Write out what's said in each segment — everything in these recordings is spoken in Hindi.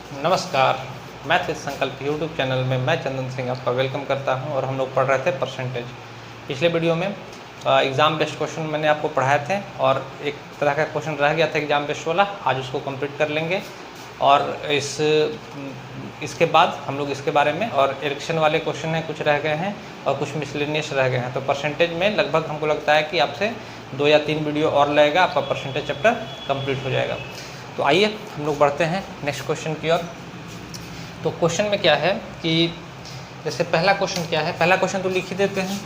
नमस्कार, मैथ विद संकल्प यूट्यूब चैनल में मैं चंदन सिंह आपका वेलकम करता हूं और हम लोग पढ़ रहे थे परसेंटेज। पिछले वीडियो में एग्ज़ाम बेस्ड क्वेश्चन मैंने आपको पढ़ाए थे और एक तरह का क्वेश्चन रह गया था एग्ज़ाम बेस्ड वाला, आज उसको कंप्लीट कर लेंगे। और इसके बाद हम लोग इसके बारे में और एडिक्शन वाले क्वेश्चन हैं कुछ रह गए हैं और कुछ मिसलेनियस रह गए हैं। तो परसेंटेज में लगभग हमको लगता है कि आपसे 2 या 3 वीडियो और लगेगा, आपका परसेंटेज चैप्टर कंप्लीट हो जाएगा। तो आइए हम लोग बढ़ते हैं नेक्स्ट क्वेश्चन की ओर। तो क्वेश्चन में क्या है कि जैसे पहला क्वेश्चन क्या है, पहला क्वेश्चन तो लिख ही देते हैं,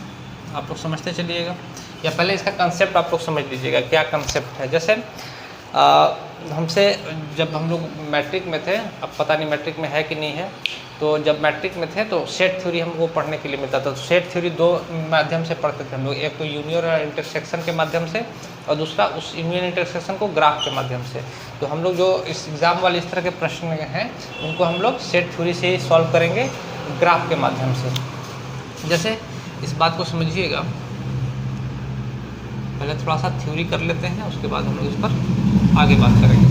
आप लोग समझते चलिएगा, या पहले इसका कंसेप्ट आप लोग समझ लीजिएगा क्या कंसेप्ट है। जैसे हमसे जब हम लोग मैट्रिक में थे, अब पता नहीं मैट्रिक में है कि नहीं है, तो जब मैट्रिक में थे तो सेट थ्योरी हमको पढ़ने के लिए मिलता था। तो सेट थ्योरी 2 माध्यम से पढ़ते थे हम लोग, एक तो यूनियन और इंटरसेक्शन के माध्यम से और दूसरा उस यूनियन इंटरसेक्शन को ग्राफ के माध्यम से। तो हम लोग जो इस एग्ज़ाम वाले इस तरह के प्रश्न हैं उनको हम लोग सेट थ्योरी से ही सॉल्व करेंगे, ग्राफ के माध्यम से। जैसे इस बात को समझिएगा, पहले थोड़ा सा थ्योरी कर लेते हैं, उसके बाद हम लोग इस पर आगे बात करेंगे।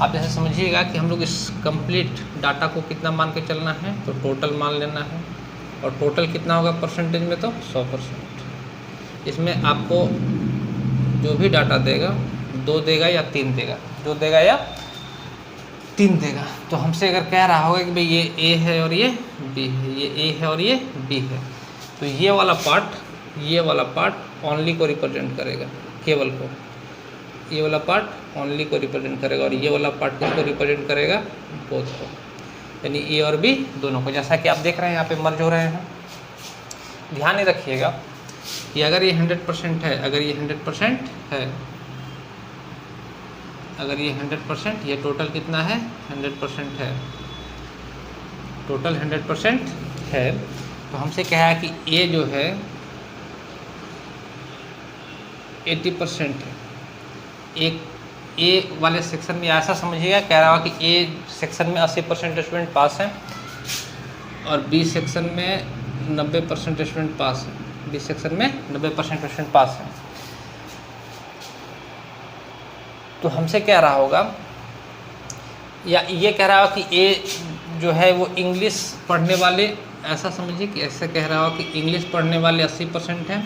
आप जैसे समझिएगा कि हम लोग इस कंप्लीट डाटा को कितना मान के चलना है, तो टोटल मान लेना है, और टोटल कितना होगा परसेंटेज में, तो 100%। इसमें आपको जो भी डाटा देगा 2 देगा या 3 देगा, 2 देगा या 3 देगा। तो हमसे अगर कह रहा होगा कि भाई ये ए है और ये बी है, ये ए है और ये बी है, तो ये वाला पार्ट ओनली को रिप्रेजेंट करेगा, केवल को, ये वाला पार्ट ओनली को रिप्रेजेंट करेगा, और ये वाला पार्ट किसको रिप्रेजेंट करेगा, बोथ को, यानी ए और बी दोनों को। जैसा कि आप देख रहे हैं यहाँ पे मर्ज हो रहे हैं। ध्यान नहीं रखिएगा कि अगर ये 100% है, अगर ये 100% है, अगर ये 100%, ये टोटल कितना है, 100% है, टोटल 100% है, तो हमसे कहा है कि ए जो है 80% है। एक ए वाले सेक्शन में ऐसा समझिएगा, कह रहा हो कि ए सेक्शन में 80% स्टूडेंट पास हैं और बी सेक्शन में 90% स्टूडेंट पास हैं, बी सेक्शन में 90% स्टूडेंट पास हैं। तो हमसे कह रहा होगा, या ये कह रहा हो कि ए जो है वो इंग्लिश पढ़ने वाले, ऐसा समझिए कि ऐसे कह रहा हो कि इंग्लिश पढ़ने वाले 80% हैं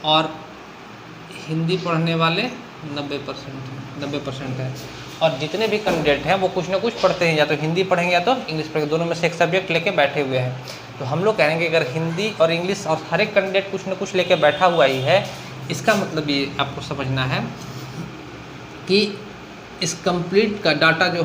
और हिंदी पढ़ने वाले 90% है। और जितने भी कैंडिडेट हैं वो कुछ ना कुछ पढ़ते हैं, या तो हिंदी पढ़ेंगे या तो इंग्लिश पढ़ेंगे, दोनों में से एक सब्जेक्ट लेके बैठे हुए हैं। तो हम लोग कहेंगे अगर हिंदी और इंग्लिश और हर एक कैंडिडेट कुछ ना कुछ लेके बैठा हुआ ही है, इसका मतलब ये आपको समझना है कि इस कंप्लीट का डाटा जो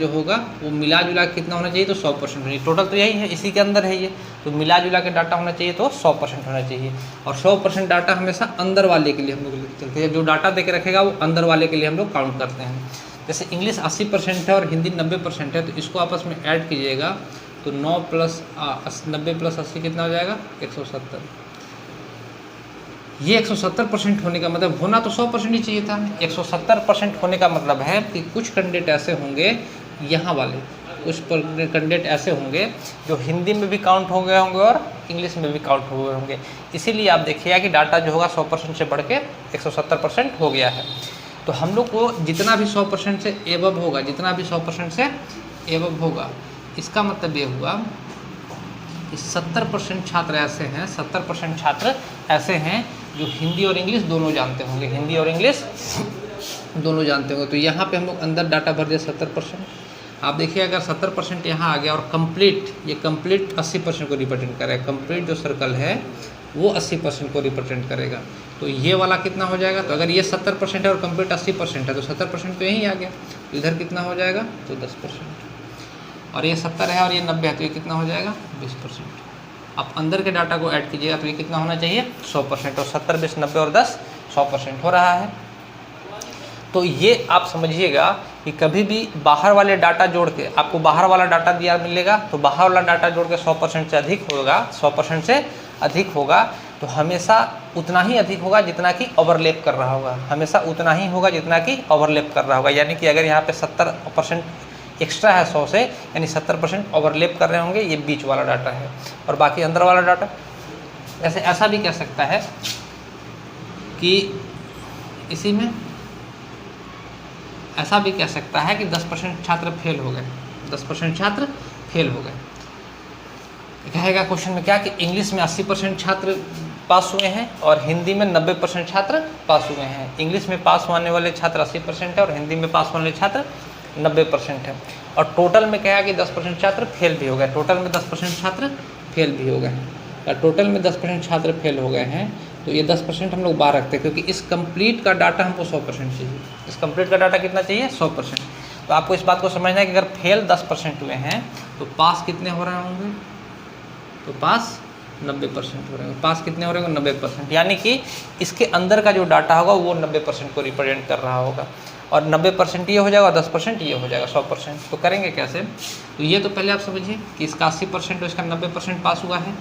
होगा, वो मिला जुला कितना होना चाहिए, तो 100% होना चाहिए। टोटल तो यही है, इसी के अंदर है ये, तो मिला जुला के डाटा होना चाहिए तो 100% होना चाहिए। और 100% डाटा हमेशा अंदर वाले के लिए हम लोग लेके चलते हैं, जो डाटा दे के रखेगा वो अंदर वाले के लिए हम लोग काउंट करते हैं। जैसे इंग्लिश 80% है और हिंदी 90% है, तो इसको आपस में ऐड कीजिएगा तो 9 + 90 + 80 कितना हो जाएगा, 170। ये 170% होने का मतलब, होना तो 100% ही चाहिए था, 170% होने का मतलब है कि कुछ कैंडिडेट ऐसे होंगे, यहाँ वाले कुछ कैंडिडेट ऐसे होंगे जो हिंदी में भी काउंट हो गए होंगे और इंग्लिश में भी काउंट हो गए होंगे। इसीलिए आप देखिएगा कि डाटा जो होगा 100% से बढ़ के 170% हो गया है। तो हम लोग को जितना भी 100% से एबव होगा, जितना भी 100% से एबव होगा, इसका मतलब ये हुआ कि 70% छात्र ऐसे हैं, 70% छात्र ऐसे हैं जो हिंदी और इंग्लिश दोनों जानते होंगे, हिंदी और इंग्लिश दोनों जानते होंगे। तो यहाँ पे हम लोग अंदर डाटा भर दिया 70%। आप देखिए अगर 70% यहाँ आ गया और ये कंप्लीट 80% को रिप्रेजेंट करेगा, कंप्लीट जो सर्कल है वो 80% को रिप्रेजेंट करेगा, तो ये वाला कितना हो जाएगा, तो अगर ये 70% है और कंप्लीट 80% है तो 70% तो यहीं आ गया, तो इधर कितना हो जाएगा, तो 10%। और ये 70 है और ये 90 है, तो ये कितना हो जाएगा, 20%। आप अंदर के डाटा को ऐड कीजिएगा तो ये कितना होना चाहिए, 100%। और 70, 20, 90 और 10 100% हो रहा है। तो ये आप समझिएगा कि कभी भी बाहर वाले डाटा जोड़ के, आपको बाहर वाला डाटा दिया मिलेगा, तो बाहर वाला डाटा जोड़ के 100% से अधिक होगा, 100% से अधिक होगा, तो हमेशा उतना ही अधिक होगा जितना कि ओवरलैप कर रहा होगा, हमेशा उतना ही होगा जितना कि ओवरलैप कर रहा होगा। यानी कि अगर यहाँ पे 70% एक्स्ट्रा है 100 से, यानी 70% ओवरलैप कर रहे होंगे, ये बीच वाला डाटा है, और बाकी अंदर वाला डाटा। ऐसे ऐसा भी कह सकता है कि इसी में ऐसा भी कह सकता है कि 10% छात्र फेल हो गए, 10% छात्र फेल हो गए। कहेगा क्वेश्चन में क्या कि इंग्लिश में 80% छात्र पास हुए हैं और हिंदी में 90% छात्र पास हुए हैं। इंग्लिश में पास होने वाले छात्र 80% है और हिंदी में पास होने वाले छात्र 90% है। और टोटल में कहा कि 10% छात्र फेल भी हो गए, टोटल में 10% छात्र फेल भी हो गए। और टोटल में 10% छात्र फेल हो गए हैं, तो ये 10% हम लोग बाहर रखते हैं, क्योंकि इस कंप्लीट का डाटा हमको 100% चाहिए। इस कंप्लीट का डाटा कितना चाहिए? 100%। तो आपको इस बात को समझना है कि अगर फेल 10% हुए हैं तो पास कितने हो रहे होंगे? तो पास 90% हो रहे होंगे। पास कितने हो रहे होंगे? 90%। यानी कि इसके अंदर का जो डाटा होगा वो 90% को रिप्रेजेंट कर रहा होगा। और 90% ये हो जाएगा और 10% ये हो जाएगा 100%। तो करेंगे कैसे? तो ये तो पहले आप समझिए कि इसका 80% और इसका 90% पास हुआ है।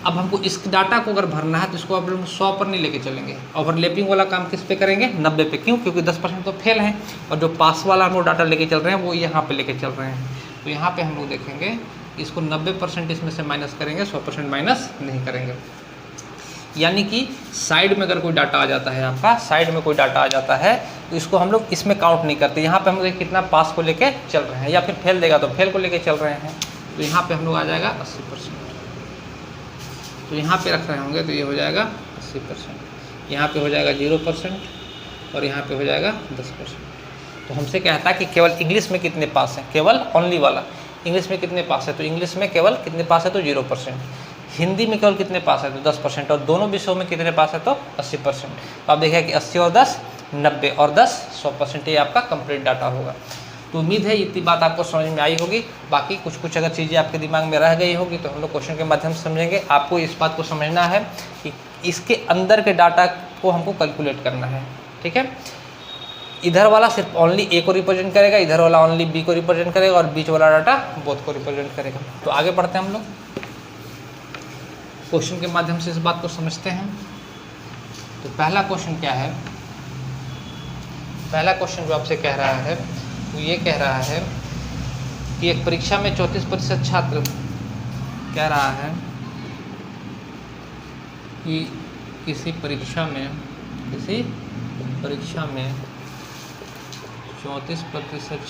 अब हमको इस डाटा को अगर भरना है तो इसको अब हम 100 पर नहीं लेके चलेंगे। ओवरलैपिंग वाला काम किस पे करेंगे? 90 पे। क्यों? क्योंकि 10% तो फेल हैं और जो पास वाला हम लोग डाटा लेके चल रहे हैं वो यहाँ पे लेके चल रहे हैं। तो यहाँ पे हम लोग देखेंगे इसको 90% इसमें से माइनस करेंगे, 100% माइनस नहीं करेंगे। यानी कि साइड में अगर कोई डाटा आ जाता है, आपका साइड में कोई डाटा आ जाता है तो इसको हम लोग इसमें काउंट नहीं करते। यहाँ पे हम लोग कितना पास को लेके चल रहे हैं, या फिर फेल देगा तो फेल को लेके चल रहे हैं। तो यहाँ पे हम लोग आ जाएगा 80%। तो यहाँ पे रख रहे होंगे तो ये हो जाएगा 80%, यहाँ पे हो जाएगा 0% और यहाँ पे हो जाएगा 10%। तो हमसे कहता है कि केवल इंग्लिश में कितने पास हैं, केवल ओनली वाला इंग्लिश में कितने पास है, तो इंग्लिश में केवल कितने पास है? तो 0%। हिंदी में केवल कितने पास है? तो 10%। और दोनों विषयों में कितने पास है? तो 80%। तो आप देखिए कि 80 और 10 90 और 10 100%। ये आपका कंप्लीट डाटा होगा। तो उम्मीद है इतनी बात आपको समझ में आई होगी। बाकी कुछ अगर चीज़ें आपके दिमाग में रह गई होगी तो हम लोग क्वेश्चन के माध्यम से समझेंगे। आपको इस बात को समझना है कि इसके अंदर के डाटा को हमको कैलकुलेट करना है, ठीक है। इधर वाला सिर्फ ओनली ए को रिप्रेजेंट करेगा, इधर वाला ओनली बी को रिप्रेजेंट करेगा और बीच वाला डाटा बोथ को रिप्रेजेंट करेगा। तो आगे बढ़ते हैं हम लोग क्वेश्चन के माध्यम से इस बात को समझते हैं। तो पहला क्वेश्चन क्या है? पहला क्वेश्चन जो आपसे कह रहा है वो ये कह रहा है कि एक परीक्षा में 34% छात्र कह रहा है कि किसी परीक्षा में 34%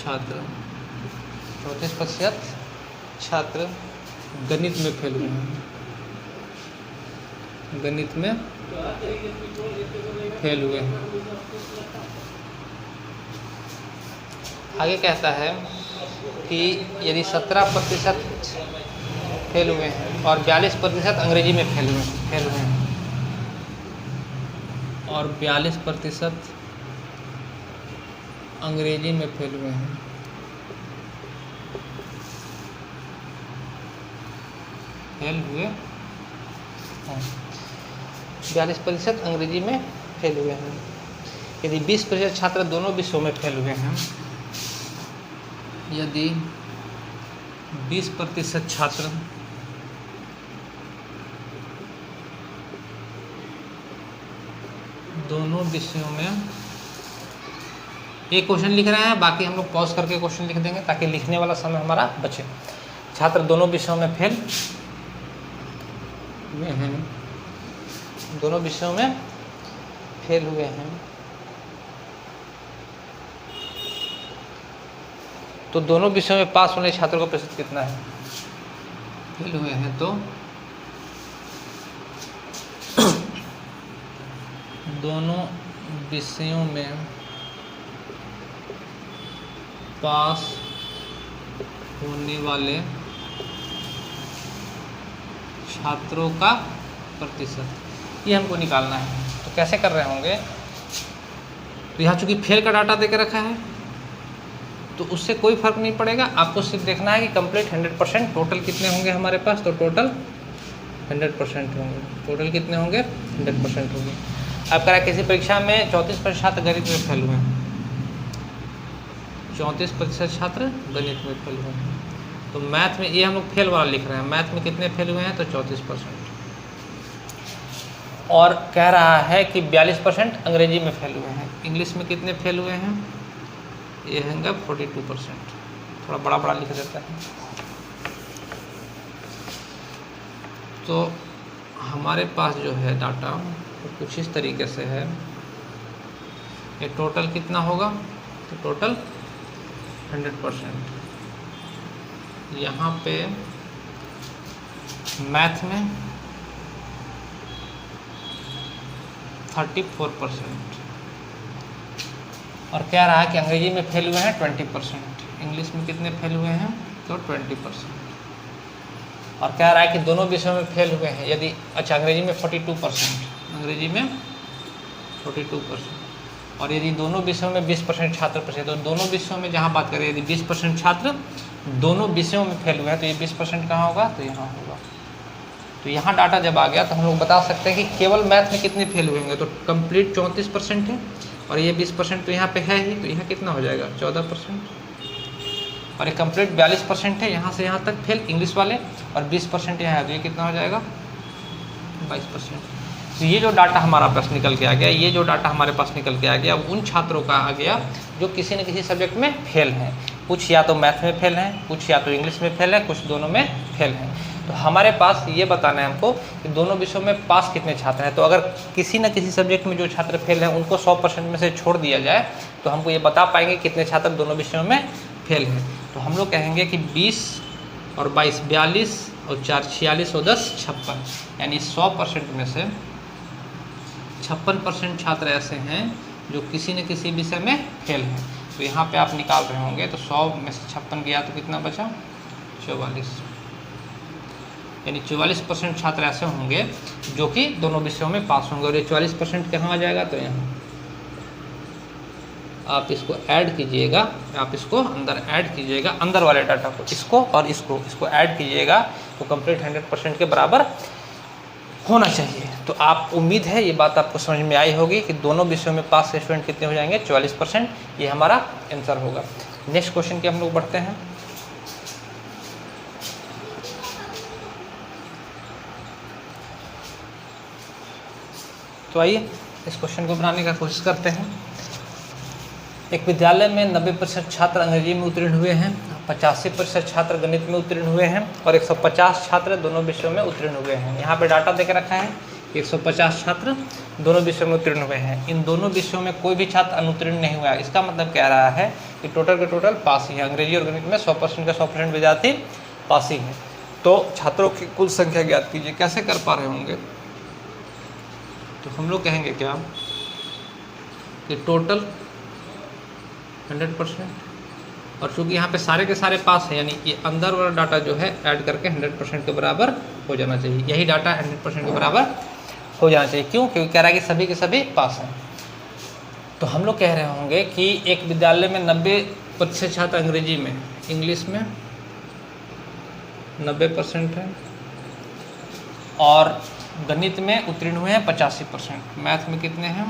छात्र गणित में फेल हुए हैं, गणित में फेल हुए हैं। आगे कहता है कि यदि 17% फेल हुए हैं और 42% अंग्रेजी में फेल हुए हैं और 42% अंग्रेजी में फेल हुए हैं, फेल हुए हैं 42% अंग्रेजी में फेल हुए हैं। यदि 20% छात्र दोनों विषयों में फेल हुए हैं, यदि 20% छात्र दोनों विषयों में, एक क्वेश्चन लिख रहे हैं, बाकी हम लोग पॉज करके क्वेश्चन लिख देंगे ताकि लिखने वाला समय हमारा बचे। छात्र दोनों विषयों में फेल हुए हैं, दोनों विषयों में फेल हुए हैं, तो दोनों विषयों में पास होने छात्रों का प्रतिशत कितना है? फेल हुए हैं तो दोनों विषयों में पास होने वाले छात्रों का प्रतिशत, ये हमको निकालना है। तो कैसे कर रहे होंगे? तो यहाँ चूँकि फेल का डाटा देकर रखा है तो उससे कोई फर्क नहीं पड़ेगा। आपको सिर्फ देखना है कि कंप्लीट 100% टोटल कितने होंगे हमारे पास, तो टोटल 100% होंगे। टोटल कितने होंगे? 100% होंगे। अब करा किसी परीक्षा में 34% छात्र गणित में फेल हुए हैं, 34% छात्र गणित में फेल हुए हैं, तो मैथ में, ये हम लोग फेल वाला लिख रहे हैं, मैथ में कितने फेल हुए हैं? तो 34%। और कह रहा है कि 42% अंग्रेजी में फेल हुए हैं, इंग्लिश में कितने फेल हुए हैं? ये होंगे 42%। थोड़ा बड़ा बड़ा लिख देता है। तो हमारे पास जो है डाटा तो कुछ इस तरीके से है। ये टोटल कितना होगा? तो टोटल 100%। यहाँ पे मैथ में 34%। और क्या रहा कि अंग्रेजी में फेल हुए हैं 20%, इंग्लिश में कितने फेल हुए हैं तो 20%। और क्या रहा है कि दोनों विषयों में फेल हुए हैं यदि, अच्छा अंग्रेजी में 42%, अंग्रेजी में 42%। और यदि दोनों विषयों में 20% छात्र प्रशिक्षित, तो दोनों विषयों में जहाँ बात करें यदि 20% छात्र दोनों विषयों में फेल हुए हैं तो ये 20% कहाँ होगा तो यहाँ होगा। तो यहाँ डाटा जब आ गया तो हम लोग बता सकते हैं कि केवल मैथ में कितने फेल हुए होंगे, तो कंप्लीट 34% है और ये 20% तो यहाँ पे है ही, तो यहाँ कितना हो जाएगा 14%। और ये कंप्लीट 42% है यहाँ से यहाँ तक फेल इंग्लिश वाले, और 20% यहाँ है तो ये कितना हो जाएगा 22%। तो ये जो डाटा हमारा पास निकल के आ गया, ये जो डाटा हमारे पास निकल के आ गया उन छात्रों का आ गया जो किसी न किसी सब्जेक्ट में फेल हैं। कुछ या तो मैथ में फेल हैं, कुछ या तो इंग्लिश में फेल है, कुछ दोनों में फेल हैं। तो हमारे पास ये बताना है हमको कि दोनों विषयों में पास कितने छात्र हैं। तो अगर किसी न किसी सब्जेक्ट में जो छात्र फेल हैं उनको 100% में से छोड़ दिया जाए तो हमको ये बता पाएंगे कितने छात्र दोनों विषयों में फेल हैं। तो हम लोग कहेंगे कि 20 और 22 42 और 4 46 और 10 56, यानी 100% में से 56% छात्र ऐसे हैं जो किसी न किसी विषय में फेल हैं। तो यहाँ पे आप निकाल रहे होंगे तो 100 में से 56 गया तो कितना बचा 44, यानी 44% छात्र ऐसे होंगे जो कि दोनों विषयों में पास होंगे। और ये 44% कहाँ आ जाएगा तो यहाँ आप इसको ऐड कीजिएगा, आप इसको अंदर ऐड कीजिएगा, अंदर वाले डाटा को, इसको और इसको ऐड कीजिएगा तो कंप्लीट 100% के बराबर होना चाहिए। तो आप उम्मीद है ये बात आपको समझ में आई होगी कि दोनों विषयों में पास स्टूडेंट कितने हो जाएंगे 44%, ये हमारा आंसर होगा। नेक्स्ट क्वेश्चन के हम लोग बढ़ते हैं। तो आइए इस क्वेश्चन को बनाने का कोशिश करते हैं। एक विद्यालय में 90% छात्र अंग्रेजी में उत्तीर्ण हुए हैं, 85% छात्र गणित में उत्तीर्ण हुए हैं और 150 छात्र दोनों विषयों में उत्तीर्ण हुए हैं। यहाँ पे डाटा देकर रखा है 150 छात्र दोनों विषयों में उत्तीर्ण हुए हैं। इन दोनों विषयों में कोई भी छात्र अनुत्तीर्ण नहीं हुआ है। इसका मतलब कह रहा है कि टोटल के टोटल पास ही है। अंग्रेजी और गणित में 100% का 100% विद्यार्थी पास ही है। तो छात्रों की कुल संख्या ज्ञात कीजिए। कैसे कर पा रहे होंगे तो हम लोग कहेंगे क्या कि टोटल 100%, और चूँकि यहाँ पे सारे के सारे पास है यानी ये अंदर वाला डाटा जो है ऐड करके 100% के बराबर हो जाना चाहिए। यही डाटा 100% के बराबर हो जाना चाहिए। क्यों? क्योंकि कह रहा है कि सभी के सभी पास हैं। तो हम लोग कह रहे होंगे कि एक विद्यालय में 90% छात्र अंग्रेजी में, इंग्लिश में 90% है और गणित में उत्तीर्ण हुए हैं 85%, मैथ में कितने हैं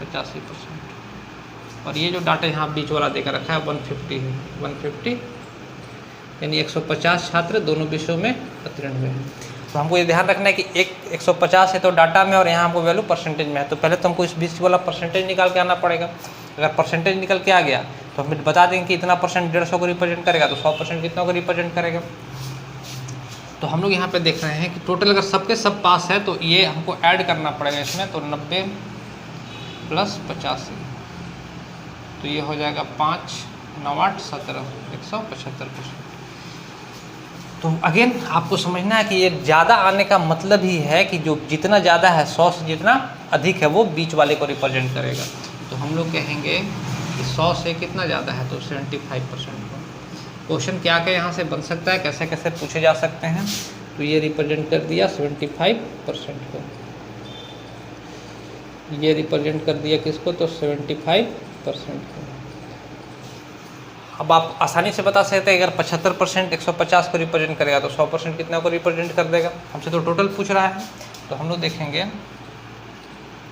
85%। और ये जो डाटा यहाँ बीच वाला देकर रखा है 150 है, 150 यानी 150 छात्र दोनों विषयों में उत्तीर्ण हुए हैं। तो हमको ये ध्यान रखना है कि 150 है तो डाटा में और यहाँ हमको वैल्यू परसेंटेज में है। तो पहले तो हमको इस बीच वाला परसेंटेज निकाल के आना पड़ेगा। अगर परसेंटेज निकल के आ गया तो हम बता देंगे कि इतना परसेंट 150 को रिप्रेजेंट करेगा तो 100% कितना को रिप्रेजेंट करेगा। तो हम लोग यहाँ पे देख रहे हैं कि टोटल अगर सबके सब पास है तो ये हमको ऐड करना पड़ेगा इसमें। तो 90 + 85 तो ये हो जाएगा 5 9 8 17 175%। तो अगेन आपको समझना है कि ये ज़्यादा आने का मतलब ही है कि जो जितना ज़्यादा है 100 से जितना अधिक है वो बीच वाले को रिप्रेजेंट करेगा। तो हम लोग कहेंगे कि 100 से कितना ज़्यादा है तो 75% को। क्वेश्चन क्या क्या यहाँ से बन सकता है, कैसे कैसे पूछे जा सकते हैं। तो ये रिप्रेजेंट कर दिया 75% को, ये रिप्रेजेंट कर दिया किसको तो 75% को। अब आप आसानी से बता सकते हैं अगर 75% 150 को रिप्रेजेंट करेगा तो 100% कितना को रिप्रेजेंट कर देगा। हमसे तो टोटल पूछ रहा है। तो हम लोग देखेंगे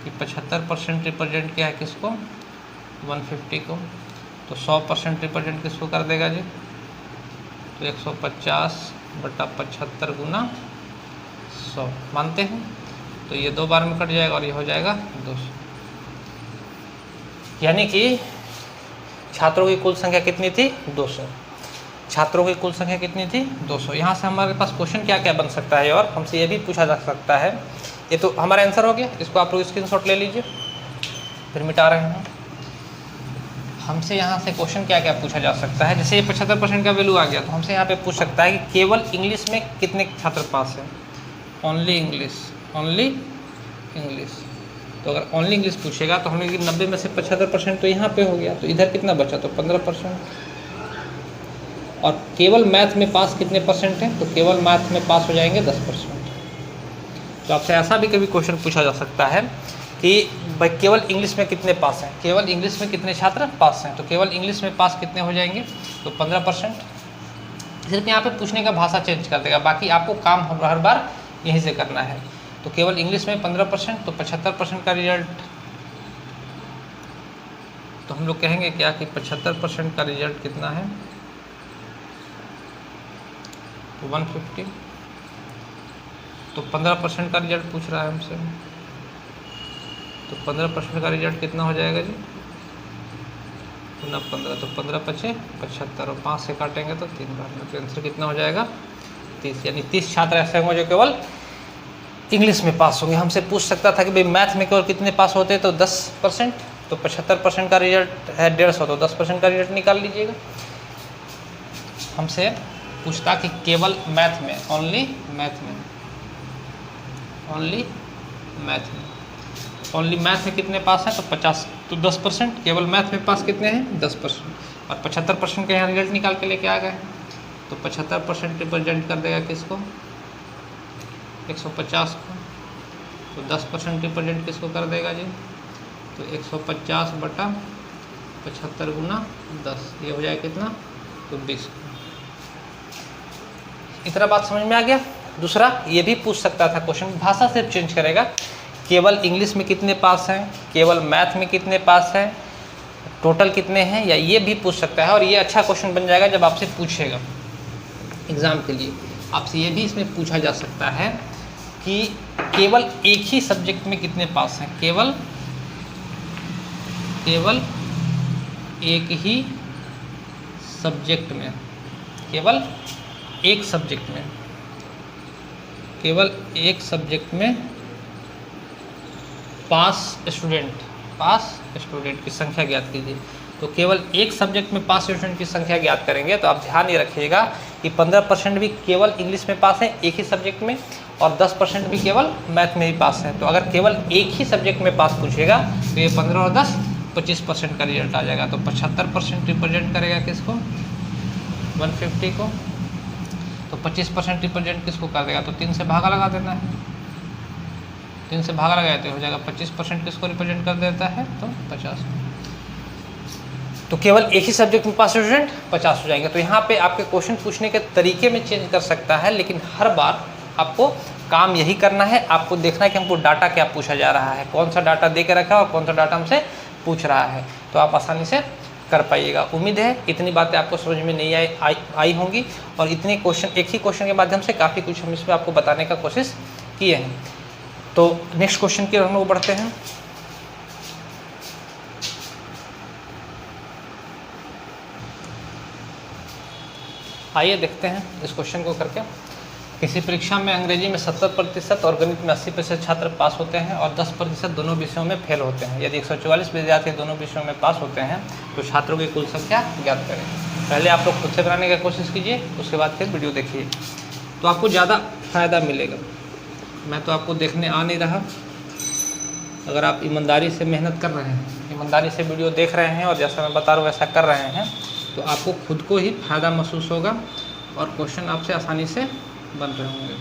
कि 75% रिप्रेजेंट क्या है किसको 150 को, तो 100% रिप्रेजेंट किसको कर देगा जी तो 150/75 × 100 मानते हैं। तो ये 2 बार में कट जाएगा और ये हो जाएगा 200, यानी कि छात्रों की कुल संख्या कितनी थी 200। छात्रों की कुल संख्या कितनी थी 200। यहाँ से हमारे पास क्वेश्चन क्या क्या बन सकता है और हमसे ये भी पूछा जा सकता है। ये तो हमारा आंसर हो गया, इसको आप लोग स्क्रीनशॉट ले लीजिए, फिर मिटा रहे हैं। हमसे यहाँ से क्वेश्चन क्या क्या पूछा जा सकता है, जैसे ये 75% का वैल्यू आ गया तो हमसे यहाँ पे पूछ सकता है कि केवल इंग्लिश में कितने छात्र पास हैं। Only English, only English. तो अगर ओनली इंग्लिश पूछेगा तो हम लोग 90 में से 75% तो यहाँ पे हो गया, तो इधर कितना बचा, तो 15%। और केवल मैथ में पास कितने परसेंट हैं, तो केवल मैथ में पास हो जाएंगे 10%। तो आपसे ऐसा भी कभी क्वेश्चन पूछा जा सकता है कि भाई केवल इंग्लिश में कितने पास हैं, केवल इंग्लिश में कितने छात्र पास हैं, तो केवल इंग्लिश में पास कितने हो जाएंगे, तो 15%। सिर्फ यहाँ पे पूछने का भाषा चेंज कर देगा, बाकी आपको काम हर बार यहीं से करना है। तो केवल इंग्लिश में 15%, तो 75% का रिजल्ट। तो हम लोग कहेंगे क्या कि 75% का रिजल्ट कितना है, तो 150। तो 15% का रिजल्ट पूछ रहा है हमसे, तो 15% का रिजल्ट कितना हो जाएगा जी, 15, तो 15 पचे 75 और 5 से काटेंगे तो 3 बार में, तो आंसर कितना हो जाएगा 30। यानी 30 छात्र ऐसे होंगे जो केवल इंग्लिश में पास होंगे। हमसे पूछ सकता था कि भाई मैथ में केवल कितने पास होते हैं, तो 10%। तो 75% का रिजल्ट है 150, तो 10% का रिजल्ट निकाल लीजिएगा। हमसे पूछता कि केवल मैथ में, ओनली मैथ में, ओनली मैथ में, ओनली मैथ में कितने पास हैं, तो 50, तो 10%। केवल मैथ में पास कितने हैं, 10%। और 75% का यहाँ रिजल्ट निकाल के लेके आ गए, तो 75% रिप्रेजेंट कर देगा किसको, 150 को। तो 10% रिप्रेजेंट किसको कर देगा जी, तो 150 बटा 75 गुना 10, ये हो जाए कितना, तो 20। इतना बात समझ में आ गया। दूसरा ये भी पूछ सकता था क्वेश्चन, भाषा सिर्फ चेंज करेगा, केवल इंग्लिश में कितने पास हैं, केवल मैथ में कितने पास हैं, टोटल कितने हैं, या ये भी पूछ सकता है। और ये अच्छा क्वेश्चन बन जाएगा जब आपसे पूछेगा एग्ज़ाम के लिए। आपसे ये भी इसमें पूछा जा सकता है कि केवल एक ही सब्जेक्ट में कितने पास हैं, केवल एक ही सब्जेक्ट में, केवल एक सब्जेक्ट में, केवल एक सब्जेक्ट में पास स्टूडेंट की संख्या ज्ञात कीजिए। तो केवल एक सब्जेक्ट में पास स्टूडेंट की संख्या ज्ञात करेंगे, तो आप ध्यान ये रखिएगा कि 15% भी केवल इंग्लिश में पास है एक ही सब्जेक्ट में, और 10% भी केवल मैथ में ही पास है। तो अगर केवल एक ही सब्जेक्ट में पास पूछेगा तो ये 15 और 10 25% का रिजल्ट आ जाएगा। तो 75% रिप्रेजेंट करेगा किसको, 150 को। तो 25% रिप्रेजेंट किसको कर देगा, तो 3 से भागा लगा देना है, 3 से भागा लगाए तो हो जाएगा 25% किसको रिप्रेजेंट कर देता है, तो 50। तो केवल एक ही सब्जेक्ट में पास स्टूडेंट 50 हो जाएंगे। तो यहाँ पे आपके क्वेश्चन पूछने के तरीके में चेंज कर सकता है, लेकिन हर बार आपको काम यही करना है, आपको देखना है कि हमको डाटा क्या पूछा जा रहा है, कौन सा डाटा दे के रखा है और कौन सा डाटा हमसे पूछ रहा है, तो आप आसानी से कर पाइएगा। उम्मीद है इतनी बातें आपको समझ में नहीं आई होंगी, और इतने क्वेश्चन, एक ही क्वेश्चन के माध्यम से काफ़ी कुछ हम इसमें आपको बताने का कोशिश किए हैं। तो नेक्स्ट क्वेश्चन की हम लोग बढ़ते हैं। आइए देखते हैं इस क्वेश्चन को करके। किसी परीक्षा में अंग्रेजी में 70% और गणित में 80% छात्र पास होते हैं और 10% दोनों विषयों में फेल होते हैं। यदि 144 विद्यार्थी दोनों विषयों में पास होते हैं तो छात्रों की कुल संख्या ज्ञात करें। पहले आप लोग खुद से बनाने की कोशिश कीजिए, उसके बाद फिर वीडियो देखिए, तो आपको ज़्यादा फ़ायदा मिलेगा। मैं तो आपको देखने आ नहीं रहा, अगर आप ईमानदारी से मेहनत कर रहे हैं, ईमानदारी से वीडियो देख रहे हैं और जैसा मैं बता रहा हूँ वैसा कर रहे हैं, तो आपको खुद को ही फ़ायदा महसूस होगा और क्वेश्चन आपसे आसानी से बन रहे होंगे।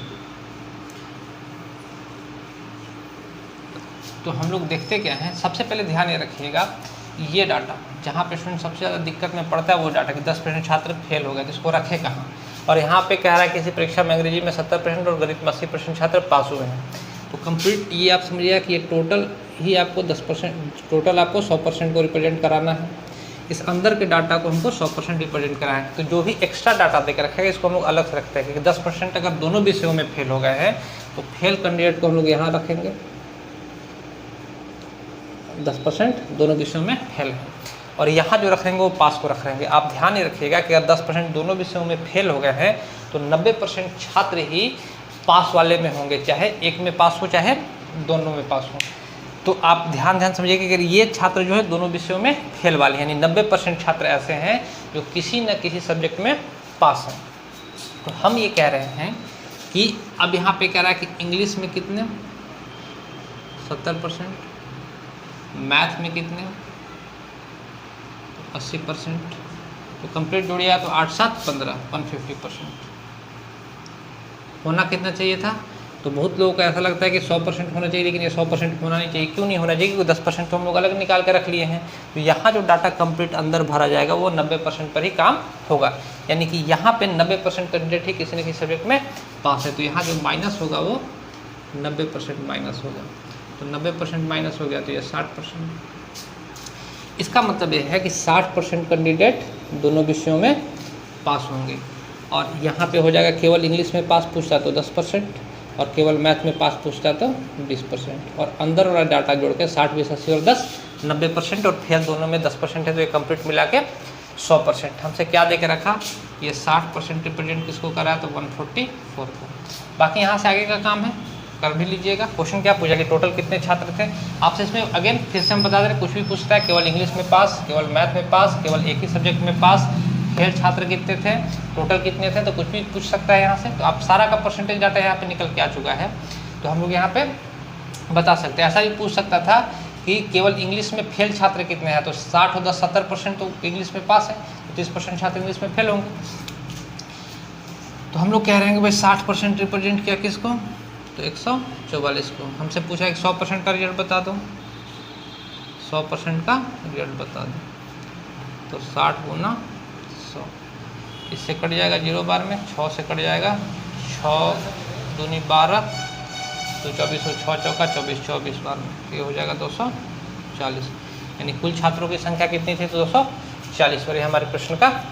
तो हम लोग देखते क्या हैं, सबसे पहले ध्यान ये रखिएगा, ये डाटा जहाँ पे स्टूडेंट सबसे ज़्यादा दिक्कत में पड़ता है वो डाटा कि 10% छात्र फेल हो गए, तो इसको रखे कहाँ। और यहाँ पे कह रहा है किसी परीक्षा में अंग्रेजी में 70% और गणित में 80% छात्र पास हुए हैं। तो कंप्लीट ये आप समझिएगा कि ये टोटल ही आपको 10%, टोटल आपको 100% को रिप्रेजेंट कराना है। इस अंदर के डाटा को हमको 100% रिप्रेजेंट कराना है। तो जो भी एक्स्ट्रा डाटा देकर रखेगा इसको हम लोग अलग से रखते हैं, क्योंकि 10% अगर दोनों विषयों में फेल हो गए हैं तो फेल कैंडिडेट को हम लोग यहाँ रखेंगे, 10% दोनों विषयों में फेल है, और यहाँ जो रखेंगे वो पास को रखेंगे। आप ध्यान ही रखिएगा कि अगर 10% दोनों विषयों में फेल हो गए हैं तो 90% छात्र ही पास वाले में होंगे, चाहे एक में पास हो चाहे दोनों में पास हो। तो आप ध्यान समझिए कि ये छात्र जो है दोनों विषयों में फेल वाले, यानी 90% छात्र ऐसे हैं जो किसी न किसी सब्जेक्ट में पास हैं। तो हम ये कह रहे हैं कि अब यहाँ पे कह रहा है कि इंग्लिश में कितने 70%, मैथ में कितने 80%, तो कंप्लीट जोड़िएगा तो 8 7 15 150% होना कितना चाहिए था। तो बहुत लोगों को ऐसा लगता है कि 100% होना चाहिए, लेकिन ये 100% होना नहीं चाहिए। क्यों नहीं होना चाहिए? क्योंकि 10% तो हम लोग अलग निकाल के रख लिए हैं। तो यहाँ जो डाटा कंप्लीट अंदर भरा जाएगा वो 90% पर ही काम होगा, यानी कि यहाँ पे 90% कैंडिडेट ही किसी न किसी सब्जेक्ट में पास है। तो यहाँ जो माइनस होगा वो 90% माइनस होगा, तो 90% माइनस हो गया तो ये 60%। इसका मतलब ये है कि 60% कैंडिडेट दोनों विषयों में पास होंगे। और यहाँ पे हो जाएगा केवल इंग्लिश में पास पूछता तो 10%, और केवल मैथ में पास पूछता तो 20%, और अंदर वाला डाटा जोड़ के 60 20 80 और 10 90%, और फेल दोनों में 10% है, तो ये कंप्लीट मिला के 100%। हमसे क्या दे के रखा? ये 60% रिप्रेजेंट किसको करा है? तो 144 को। बाकी यहाँ से आगे का काम है, कर भी लीजिएगा। क्वेश्चन क्या पूछा कि टोटल कितने छात्र थे आपसे। इसमें अगेन फिर से हम बता दें, कुछ भी पूछता है, केवल इंग्लिश में पास, केवल मैथ में पास, केवल एक ही सब्जेक्ट में पास, फेल छात्र कितने थे, टोटल कितने थे, तो कुछ भी पूछ सकता है यहाँ से। तो आप सारा का परसेंटेज डाटा यहाँ पे निकल के आ चुका है, तो हम लोग यहाँ पे बता सकते हैं। ऐसा भी पूछ सकता था कि केवल इंग्लिश में फेल छात्र कितने हैं, तो 60 और 10 70% तो इंग्लिश में पास है, तो 30% छात्र इंग्लिश में फेल होंगे। तो हम लोग कह रहे हैं कि भाई 60% रिप्रेजेंट किया किसको? तो 144 को। हमसे पूछा कि 100% का रिजल्ट बता दो, 100% का रिजल्ट बता दो, तो 60 गुना 100, इससे कट जाएगा 0 बार में, 6 से कट जाएगा, 6 दूनी 12, तो 24 और 6 चौका 24, 24 बार में, ये हो जाएगा 240, यानी कुल छात्रों की संख्या कितनी थी? तो 240। और ये हमारे प्रश्न का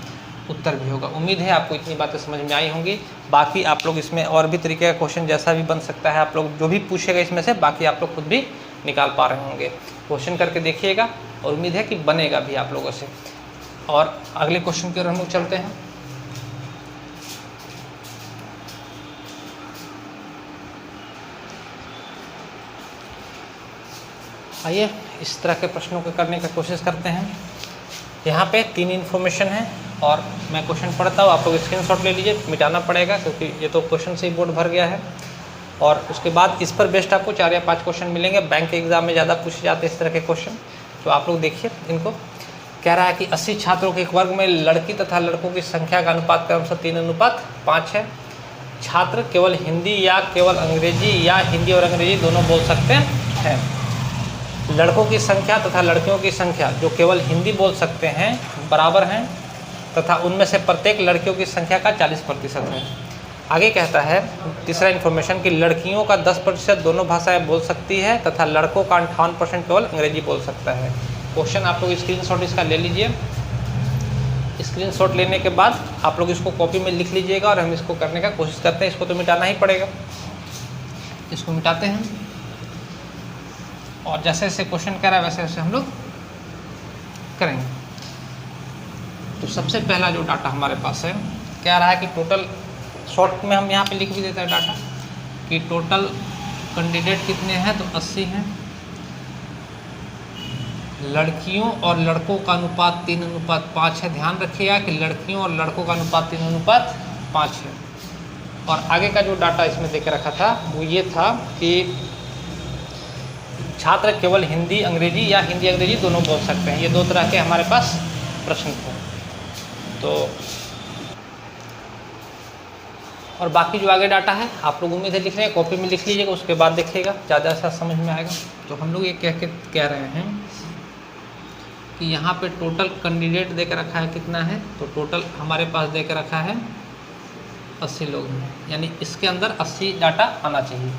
उत्तर भी होगा। उम्मीद है आपको इतनी बातें समझ में आई होंगी। बाकी आप लोग इसमें और भी तरीके का क्वेश्चन जैसा भी बन सकता है, आप लोग जो भी पूछेगा इसमें से, बाकी आप लोग खुद भी निकाल पा रहे होंगे। क्वेश्चन करके देखिएगा, और उम्मीद है कि बनेगा भी आप लोगों से। और अगले क्वेश्चन की ओर हम लोग चलते हैं। आइए इस तरह के प्रश्नों को करने की कोशिश करते हैं। यहाँ पे 3 इन्फॉर्मेशन है, और मैं क्वेश्चन पढ़ता हूँ, आप लोग स्क्रीनशॉट ले लीजिए, मिटाना पड़ेगा क्योंकि ये तो क्वेश्चन से ही बोर्ड भर गया है। और उसके बाद इस पर बेस्ट आपको 4 या 5 क्वेश्चन मिलेंगे। बैंक के एग्जाम में ज़्यादा पूछे जाते हैं इस तरह के क्वेश्चन, तो आप लोग देखिए इनको। कह रहा है कि 80 छात्रों के एक वर्ग में लड़की तथा लड़कों की संख्या का अनुपात क्रमशः 3:5 है। छात्र केवल हिंदी या केवल अंग्रेजी या हिंदी और अंग्रेजी दोनों बोल सकते हैं। लड़कों की संख्या तथा लड़कियों की संख्या जो केवल हिंदी बोल सकते हैं बराबर हैं, तथा उनमें से प्रत्येक लड़कियों की संख्या का 40% है। आगे कहता है तीसरा इन्फॉर्मेशन कि लड़कियों का 10% दोनों भाषाएं बोल सकती है, तथा लड़कों का 58% केवल अंग्रेजी बोल सकता है। क्वेश्चन आप लोग स्क्रीनशॉट इसका ले लीजिए। स्क्रीनशॉट लेने के बाद आप लोग इसको कॉपी में लिख लीजिएगा, और हम इसको करने का कोशिश करते हैं। इसको तो मिटाना ही पड़ेगा, इसको मिटाते हैं। और जैसे जैसे क्वेश्चन कह रहा है वैसे वैसे हम लोग करेंगे। तो सबसे पहला जो डाटा हमारे पास है, कह रहा है कि टोटल, शॉर्ट में हम यहाँ पे लिख भी देते हैं डाटा, कि टोटल कैंडिडेट कितने हैं, तो 80 हैं। लड़कियों और लड़कों का अनुपात 3:5 है। ध्यान रखिएगा कि लड़कियों और लड़कों का अनुपात 3:5 है। और आगे का जो डाटा इसमें देके रखा था वो ये था कि छात्र केवल हिंदी अंग्रेजी या हिंदी अंग्रेजी दोनों बोल सकते हैं। ये 2 तरह के हमारे पास प्रश्न थे। तो और बाकी जो आगे डाटा है आप लोग उम्मीद है लिख रहे हैं, कॉपी में लिख लीजिएगा, उसके बाद देखिएगा ज़्यादा सा समझ में आएगा। तो हम लोग ये कह रहे हैं कि यहाँ पे टोटल कैंडिडेट दे कर रखा है कितना है, तो टोटल हमारे पास दे कर रखा है 80 लोग हैं, यानी इसके अंदर 80 डाटा आना चाहिए।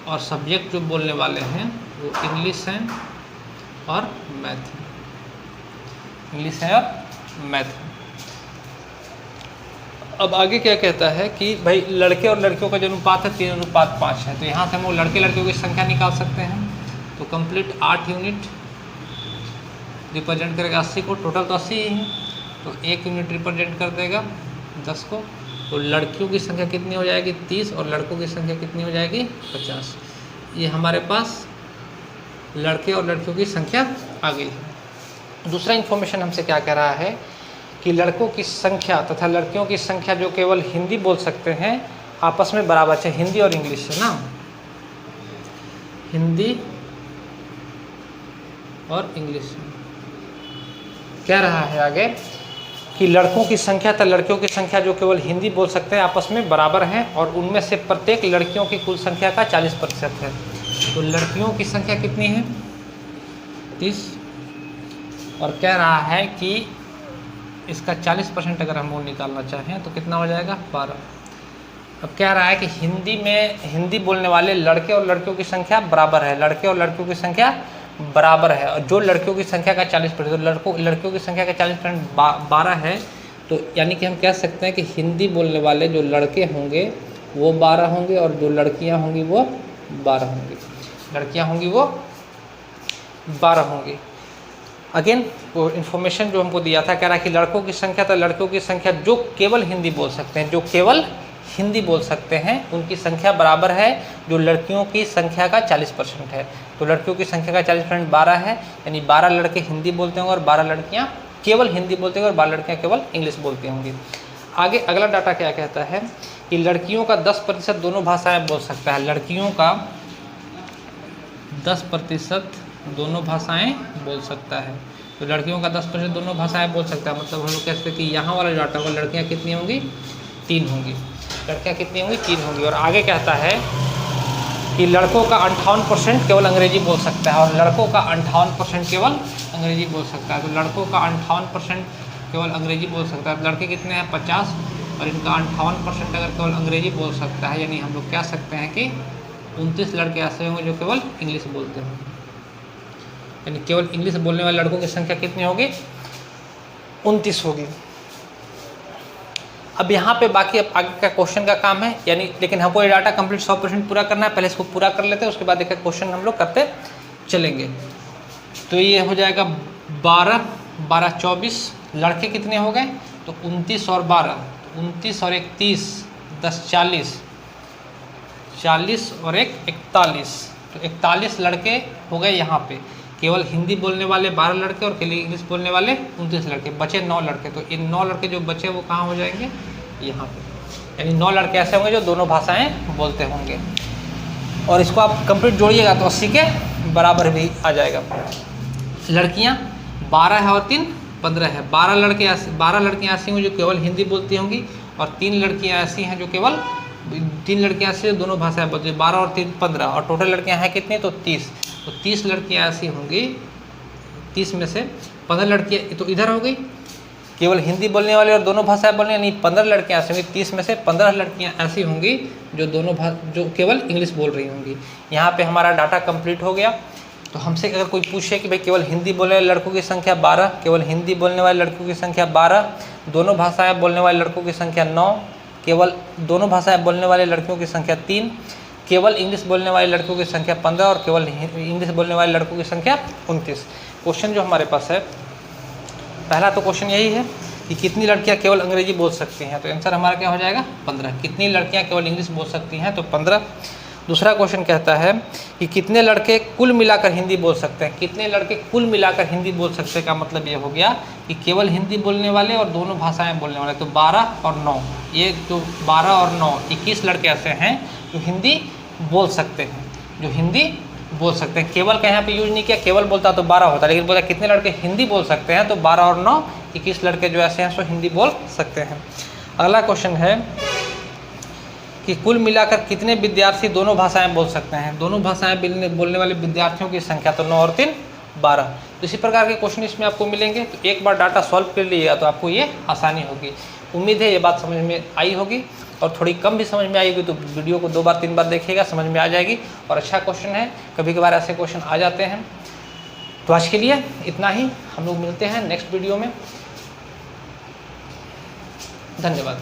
और सब्जेक्ट जो बोलने वाले हैं वो इंग्लिश हैं और मैथ है, इंग्लिश है और मैथ है। अब आगे क्या कहता है कि भाई लड़के और लड़कियों का जो अनुपात है 3:5 है। तो यहाँ से हम वो लड़के लड़कियों की संख्या निकाल सकते हैं। तो कंप्लीट 8 यूनिट रिप्रेजेंट करेगा 80 को, टोटल तो 80 ही है, तो 1 यूनिट रिप्रेजेंट कर देगा 10 को, तो लड़कियों की संख्या कितनी हो जाएगी 30 और लड़कों की संख्या कितनी हो जाएगी 50। ये हमारे पास लड़के और लड़कियों की संख्या आ गई है। दूसरा इन्फॉर्मेशन हमसे क्या कह रहा है कि लड़कों की संख्या तथा लड़कियों की संख्या जो केवल हिंदी बोल सकते हैं आपस में बराबर है, हिंदी और इंग्लिश है ना, हिंदी और इंग्लिश। कह रहा है आगे कि लड़कों की संख्या तथा लड़कियों की संख्या जो केवल हिंदी बोल सकते हैं आपस में बराबर हैं और उनमें से प्रत्येक लड़कियों की कुल संख्या का 40% है। तो लड़कियों की संख्या कितनी है 30 और कह रहा है कि इसका 40% अगर हम वो निकालना चाहें तो कितना हो जाएगा 12। अब कह रहा है कि हिंदी बोलने वाले लड़के और लड़कियों की संख्या बराबर है, लड़के और लड़कियों की संख्या बराबर है और जो लड़कियों की संख्या का 40% तो लड़कियों की संख्या का 40% 12 है। तो यानी कि हम कह सकते हैं कि हिंदी बोलने वाले जो लड़के होंगे वो 12 होंगे और जो लड़कियां होंगी वो 12 होंगी, लड़कियां होंगी वो 12 होंगी। अगेन वो इन्फॉर्मेशन जो हमको दिया था कह रहा है कि लड़कों की संख्या तो लड़कियों की संख्या जो केवल हिंदी बोल सकते हैं, जो केवल हिंदी बोल सकते हैं उनकी संख्या बराबर है जो लड़कियों की संख्या का 40% है। तो लड़कियों की संख्या का 40% 12 है, यानी 12 लड़के हिंदी बोलते होंगे और 12 लड़कियां केवल हिंदी बोलते होंगे और 12 लड़कियां केवल इंग्लिश बोलती होंगी। आगे अगला डाटा क्या कहता है कि लड़कियों का 10% दोनों भाषाएं बोल सकता है, लड़कियों का 10% दोनों भाषाएं बोल सकता है। तो लड़कियों का 10% दोनों भाषाएं बोल सकता है, मतलब हम लोग कह सकते हैं कि यहाँ वाला डाटा में लड़कियाँ कितनी होंगी 3 होंगी, लड़कियाँ कितनी होंगी 3 होंगी। और आगे कहता है कि लड़कों का 58% केवल अंग्रेजी बोल सकता है और लड़कों का 58% केवल अंग्रेजी बोल सकता है। तो लड़कों का 58% केवल अंग्रेजी बोल सकता है, लड़के कितने हैं 50 और इनका 58% अगर केवल अंग्रेजी बोल सकता है, यानी हम लोग कह सकते हैं कि 29 लड़के ऐसे होंगे जो केवल इंग्लिश बोलते होंगे, यानी केवल इंग्लिश बोलने वाले लड़कों की संख्या कितनी होगी 29 होगी। अब यहाँ पे बाकी अब आगे का क्वेश्चन का काम है, यानी लेकिन हमको ये डाटा कंप्लीट 100% पूरा करना है, पहले इसको पूरा कर लेते हैं, उसके बाद एक क्वेश्चन हम लोग करते चलेंगे। तो ये हो जाएगा 12 12 24, लड़के कितने हो गए तो 29 और 12, 29 और 1 30, 10 40, 40 और 1 41, तो 41 लड़के हो गए यहाँ पे। केवल हिंदी बोलने वाले 12 लड़के और केवल इंग्लिश बोलने वाले 29 लड़के, बचे 9 लड़के। तो इन 9 लड़के जो बचे वो कहाँ हो जाएंगे यहाँ पे, यानी 9 लड़के ऐसे होंगे जो दोनों भाषाएं बोलते होंगे। और इसको आप कंप्लीट जोड़िएगा तो 80 के बराबर भी आ जाएगा। लड़कियाँ 12 है और 3 15 है, 12 लड़कियाँ ऐसी होंगी जो केवल हिंदी बोलती होंगी और 3 लड़कियाँ ऐसी हैं जो केवल 3 लड़कियाँ ऐसी दोनों भाषाएं बोलती हैं, 12 और 3 15 और टोटल लड़कियाँ हैं कितनी तो 30। तो 30 लड़कियाँ ऐसी होंगी, 30 में से 15 लड़कियाँ तो इधर हो गई केवल हिंदी बोलने वाले और दोनों भाषाएं बोलने, यानी 15 लड़कियाँ ऐसी होंगी, 30 में से 15 लड़कियाँ ऐसी होंगी जो जो केवल इंग्लिश बोल रही होंगी। यहाँ पे हमारा डाटा कंप्लीट हो गया। तो हमसे अगर कोई पूछे कि भाई केवल हिंदी बोलने वाले लड़कों की संख्या 12, केवल हिंदी बोलने वाले लड़कों की संख्या 12, दोनों भाषाएँ बोलने वाले लड़कों की संख्या 9, केवल दोनों भाषाएँ बोलने वाले लड़कियों की संख्या 3, केवल इंग्लिश बोलने वाले लड़कों की संख्या 15 और केवल इंग्लिश बोलने वाले लड़कों की संख्या 29। क्वेश्चन जो हमारे पास है, पहला तो क्वेश्चन यही है कि कितनी लड़कियां केवल अंग्रेजी बोल सकती हैं, तो आंसर हमारा क्या हो जाएगा 15। कितनी लड़कियां केवल इंग्लिश बोल सकती हैं तो 15। दूसरा क्वेश्चन कहता है कि कितने लड़के कुल मिलाकर हिंदी बोल सकते हैं, कितने लड़के कुल मिलाकर हिंदी बोल सकते हैं का मतलब ये हो गया कि केवल हिंदी बोलने वाले और दोनों भाषाएँ बोलने वाले। तो 12 और 9, ये जो 12 और 9 21 लड़के ऐसे हैं जो हिंदी बोल सकते हैं, जो हिंदी बोल सकते हैं। केवल का यहाँ पे यूज नहीं किया, केवल बोलता तो 12 होता, लेकिन बोला कितने लड़के हिंदी बोल सकते हैं तो 12 और 9 21 लड़के जो ऐसे हैं सो हिंदी बोल सकते हैं। अगला क्वेश्चन है कि कुल मिलाकर कितने विद्यार्थी दोनों भाषाएं बोल सकते हैं, दोनों भाषाएं बोलने वाले विद्यार्थियों की संख्या तो 9 और 3 12। तो इसी प्रकार के क्वेश्चन इसमें आपको मिलेंगे। तो एक बार डाटा सॉल्व कर लीजिएगा तो आपको ये आसानी होगी। उम्मीद है ये बात समझ में आई होगी, और थोड़ी कम भी समझ में आएगी तो वीडियो को 2 बार 3 बार देखिएगा, समझ में आ जाएगी। और अच्छा क्वेश्चन है, कभी कभार ऐसे क्वेश्चन आ जाते हैं। तो आज के लिए इतना ही, हम लोग मिलते हैं नेक्स्ट वीडियो में। धन्यवाद।